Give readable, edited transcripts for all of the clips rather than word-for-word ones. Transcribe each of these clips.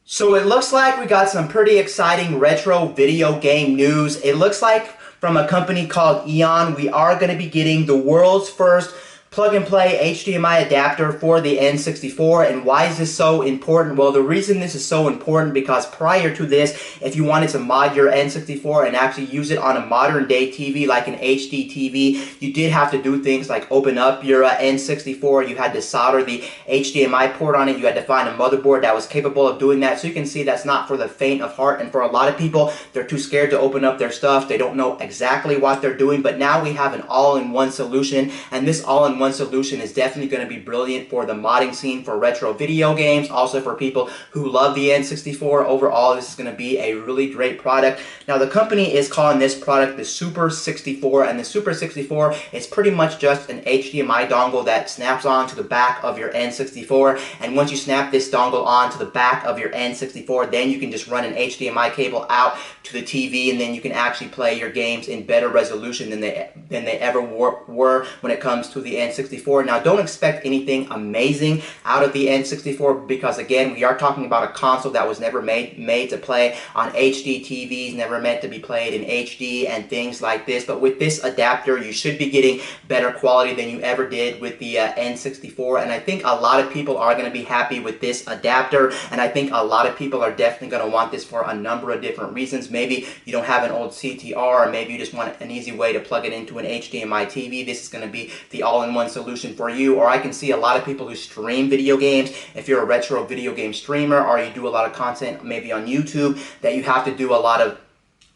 So it looks like we got some pretty exciting retro video game news. It looks like from a company called Eon, we are going to be getting the world's first plug-and-play HDMI adapter for the N64. And why is this so important? Well, the reason this is so important because prior to this, if you wanted to mod your N64 and actually use it on a modern day TV like an HD TV, you did have to do things like open up your N64. You had to solder the HDMI port on it. You had to find a motherboard that was capable of doing that. So you can see that's not for the faint of heart. And for a lot of people, they're too scared to open up their stuff. They don't know exactly what they're doing. But now we have an all-in-one solution. And this all-in-one solution is definitely going to be brilliant for the modding scene for retro video games, also for people who love the N64. Overall, this is going to be a really great product. Now, the company is calling this product the Super 64, and the Super 64 is pretty much just an HDMI dongle that snaps on to the back of your N64, and once you snap this dongle on to the back of your N64, then you can just run an HDMI cable out to the TV, and then you can actually play your games in better resolution than they ever were when it comes to the N64. Now, don't expect anything amazing out of the N64 because, again, we are talking about a console that was never made to play on HD TVs, never meant to be played in HD and things like this. But with this adapter, you should be getting better quality than you ever did with the N64. And I think a lot of people are going to be happy with this adapter. And I think a lot of people are definitely going to want this for a number of different reasons. Maybe you don't have an old CTR, or maybe you just want an easy way to plug it into an HDMI TV. This is going to be the all-in-one solution for you. Or I can see a lot of people who stream video games. If you're a retro video game streamer, or you do a lot of content maybe on YouTube, that you have to do a lot of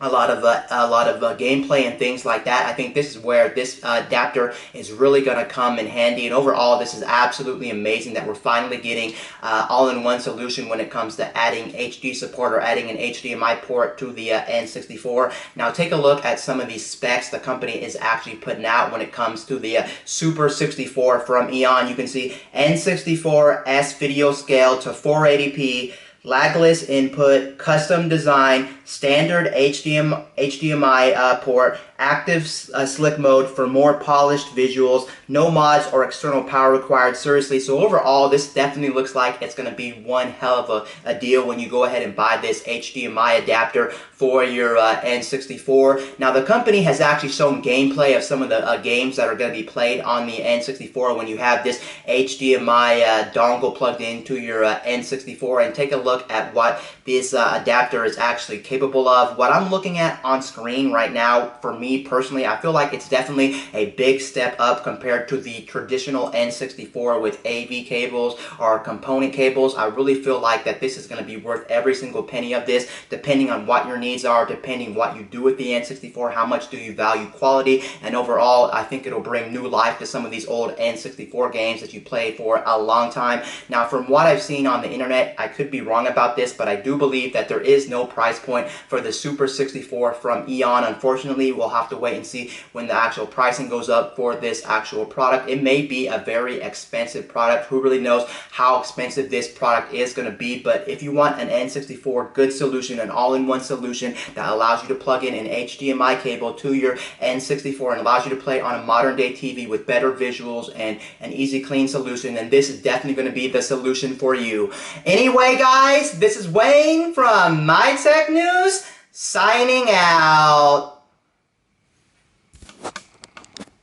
gameplay and things like that. I think this is where this adapter is really going to come in handy. And overall, this is absolutely amazing that we're finally getting all-in-one solution when it comes to adding HD support or adding an HDMI port to the N64. Now, take a look at some of these specs the company is actually putting out when it comes to the Super 64 from Eon. You can see N64 S video scale to 480p, lagless input, custom design, standard HDMI port, active slick mode for more polished visuals, no mods or external power required. Seriously, so overall, this definitely looks like it's going to be one hell of a deal when you go ahead and buy this HDMI adapter for your N64. Now, the company has actually shown gameplay of some of the games that are going to be played on the N64 when you have this HDMI dongle plugged into your N64, and take a look at what this adapter is actually capable of. What I'm looking at on screen right now, for me personally, I feel like it's definitely a big step up compared to the traditional N64 with AV cables or component cables. I really feel like that this is going to be worth every single penny of this, depending on what your needs are, depending what you do with the N64, how much do you value quality, and overall, I think it'll bring new life to some of these old N64 games that you played for a long time. Now, from what I've seen on the internet, I could be wrong about this, but I do believe that there is no price point for the Super 64 from Eon. Unfortunately, we'll have to wait and see when the actual pricing goes up for this actual product. It may be a very expensive product. Who really knows how expensive this product is going to be? But if you want an N64 good solution, an all-in-one solution that allows you to plug in an HDMI cable to your N64 and allows you to play on a modern day TV with better visuals and an easy clean solution, then this is definitely going to be the solution for you. Anyway, guys, this is Wayne from My Tech News, signing out.